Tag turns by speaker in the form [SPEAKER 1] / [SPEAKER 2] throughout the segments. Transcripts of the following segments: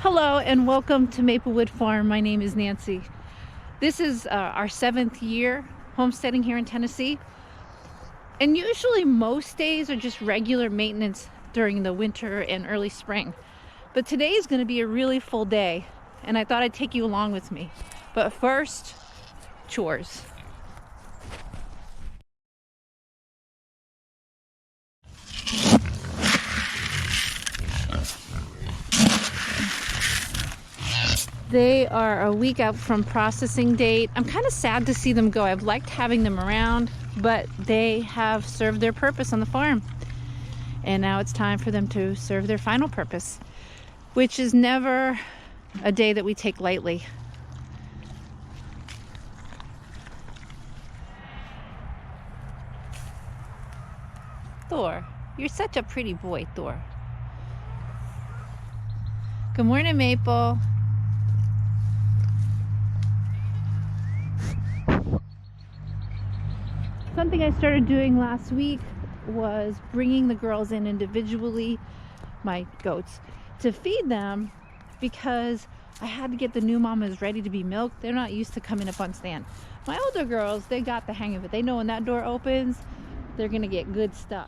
[SPEAKER 1] Hello and welcome to Maplewood Farm. My name is Nancy. This is our 7th year homesteading here in Tennessee. And usually most days are just regular maintenance during the winter and early spring. But today is going to be a really full day and I thought I'd take you along with me. But first, chores. They are a week out from processing date. I'm kind of sad to see them go. I've liked having them around, but they have served their purpose on the farm. And now it's time for them to serve their final purpose, which is never a day that we take lightly. Thor, you're such a pretty boy, Thor. Good morning, Maple. Something I started doing last week was bringing the girls in individually, my goats, to feed them because I had to get the new mamas ready to be milked. They're not used to coming up on stand. My older girls, they got the hang of it. They know when that door opens, they're gonna get good stuff.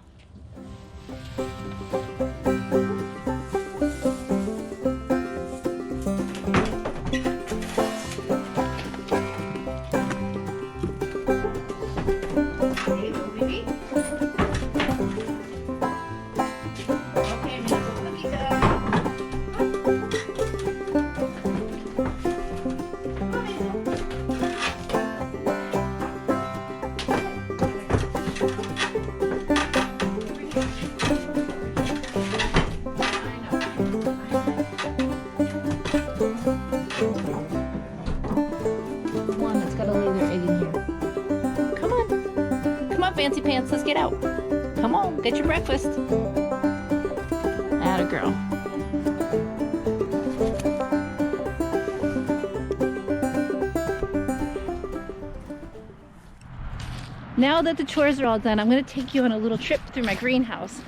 [SPEAKER 1] Fancy pants, let's get out. Come on, get your breakfast. Atta girl. Now that the chores are all done, I'm going to take you on a little trip through my greenhouse.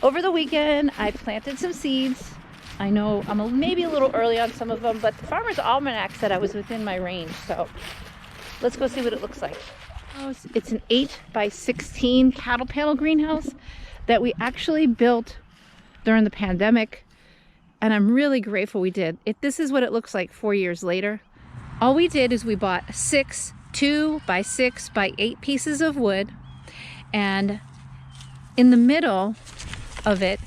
[SPEAKER 1] Over the weekend, I planted some seeds. I know I'm maybe a little early on some of them, but the Farmer's Almanac said I was within my range, so let's go see what it looks like. It's an 8x16 cattle panel greenhouse that we actually built during the pandemic, and I'm really grateful we did. This is what it looks like 4 years later. All we did is we bought 6 2x6x8 pieces of wood, and in the middle of it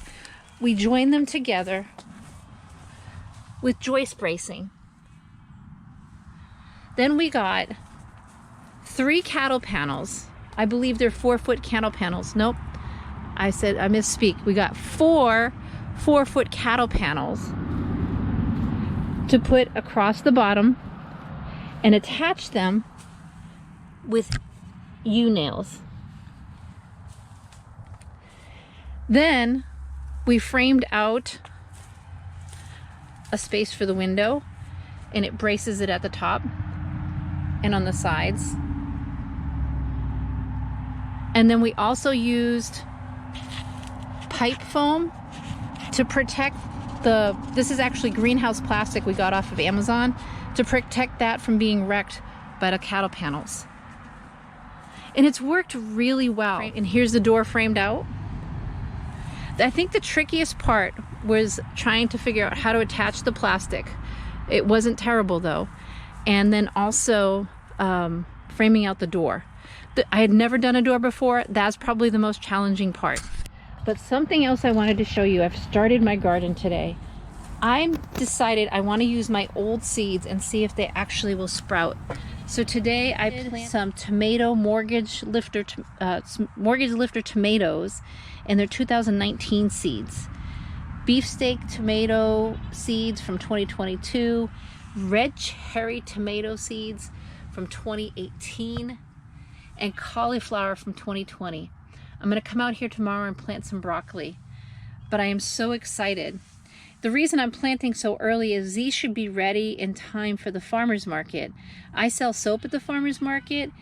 [SPEAKER 1] we joined them together with joist bracing. Then we got 3 cattle panels. I believe they're 4-foot cattle panels. Nope, I misspeak. We got 4 4-foot cattle panels to put across the bottom and attach them with U-nails. Then we framed out a space for the window, and it braces it at the top and on the sides. And then we also used pipe foam to protect this is actually greenhouse plastic we got off of Amazon, to protect that from being wrecked by the cattle panels. And it's worked really well. And here's the door framed out. I think the trickiest part was trying to figure out how to attach the plastic. It wasn't terrible though. And then also framing out the door. I had never done a door before. That's probably the most challenging part. But something else I wanted to show you. I've started my garden today. I decided I want to use my old seeds and see if they actually will sprout. So today I planted some tomato mortgage lifter tomatoes, and they're 2019 seeds. Beefsteak tomato seeds from 2022, red cherry tomato seeds from 2018, and cauliflower from 2020. I'm going to come out here tomorrow and plant some broccoli, but I am so excited. The reason I'm planting so early is these should be ready in time for the farmer's market. I sell soap at the farmer's market,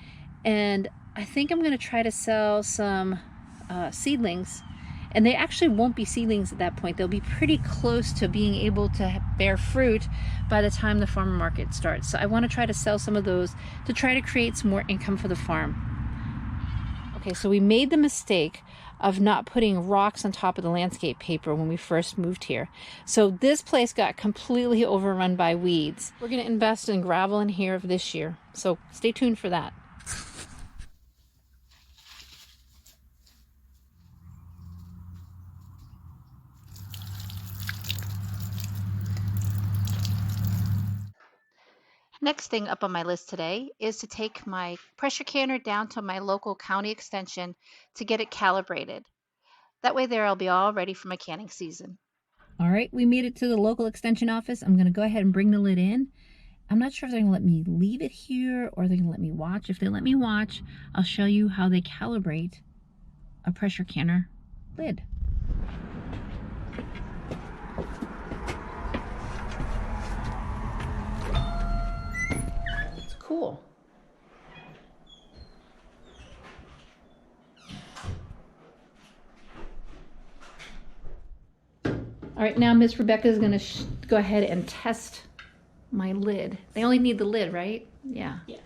[SPEAKER 1] and I think I'm going to try to sell some seedlings And they actually won't be seedlings at that point. They'll be pretty close to being able to bear fruit by the time the farmer market starts. So I want to try to sell some of those to try to create some more income for the farm. Okay, so we made the mistake of not putting rocks on top of the landscape paper when we first moved here. So this place got completely overrun by weeds. We're going to invest in gravel in here this year. So stay tuned for that. Next thing up on my list today is to take my pressure canner down to my local county extension to get it calibrated. That way there I'll be all ready for my canning season. All right, we made it to the local extension office. I'm gonna go ahead and bring the lid in. I'm not sure if they're gonna let me leave it here or they're gonna let me watch. If they let me watch, I'll show you how they calibrate a pressure canner lid. Cool. All right, now Miss Rebecca is going to go ahead and test my lid. They only need the lid, right? Yeah.
[SPEAKER 2] Yes.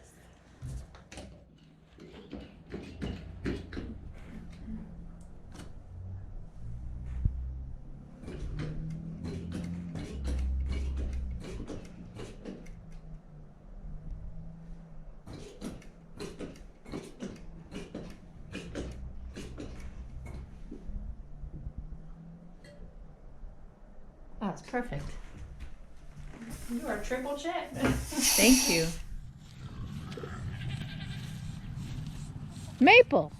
[SPEAKER 1] Oh, it's perfect.
[SPEAKER 2] You are triple check.
[SPEAKER 1] Thank you. Maple!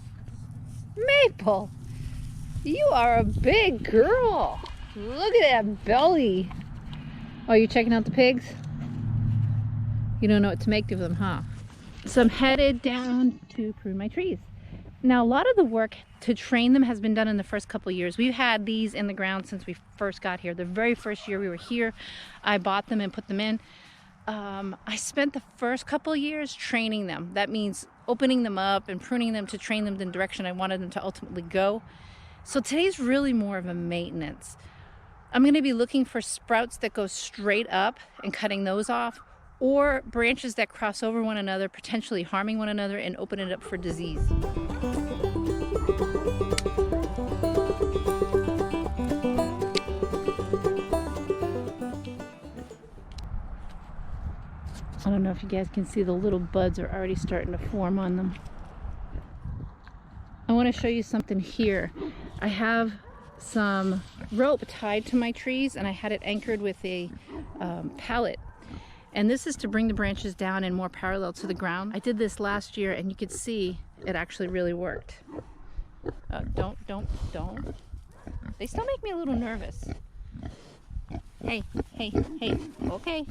[SPEAKER 1] Maple! You are a big girl! Look at that belly! Oh, you checking out the pigs? You don't know what to make of them, huh? So I'm headed down to prune my trees. Now, a lot of the work to train them has been done in the first couple of years. We've had these in the ground since we first got here. The very first year we were here, I bought them and put them in. I spent the first couple of years training them. That means opening them up and pruning them to train them in the direction I wanted them to ultimately go. So today's really more of a maintenance. I'm going to be looking for sprouts that go straight up and cutting those off, or branches that cross over one another, potentially harming one another and open it up for disease. I don't know if you guys can see the little buds are already starting to form on them. I want to show you something here. I have some rope tied to my trees and I had it anchored with a pallet. And this is to bring the branches down and more parallel to the ground. I did this last year and you could see it actually really worked. Don't. They still make me a little nervous. Hey. Okay.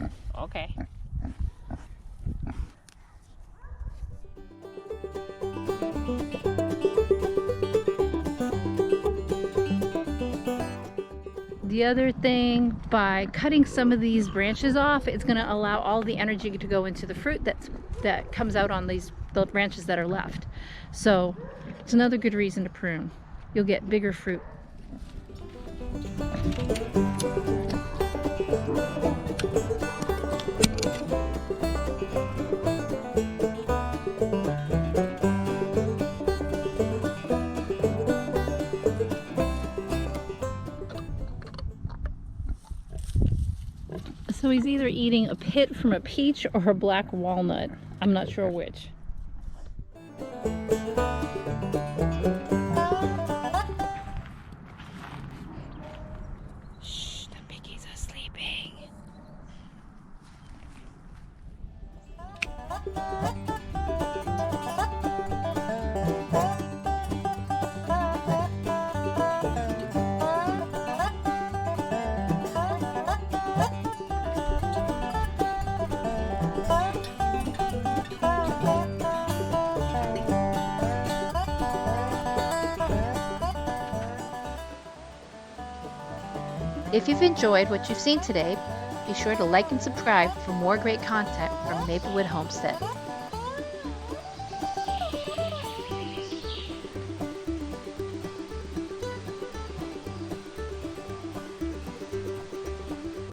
[SPEAKER 1] The other thing, by cutting some of these branches off, it's going to allow all the energy to go into the fruit that comes out on the branches that are left. So it's another good reason to prune. You'll get bigger fruit. So he's either eating a pit from a peach or a black walnut. I'm not sure which. Shh, the piggies are sleeping. If you've enjoyed what you've seen today, be sure to like and subscribe for more great content from Maplewood Homestead.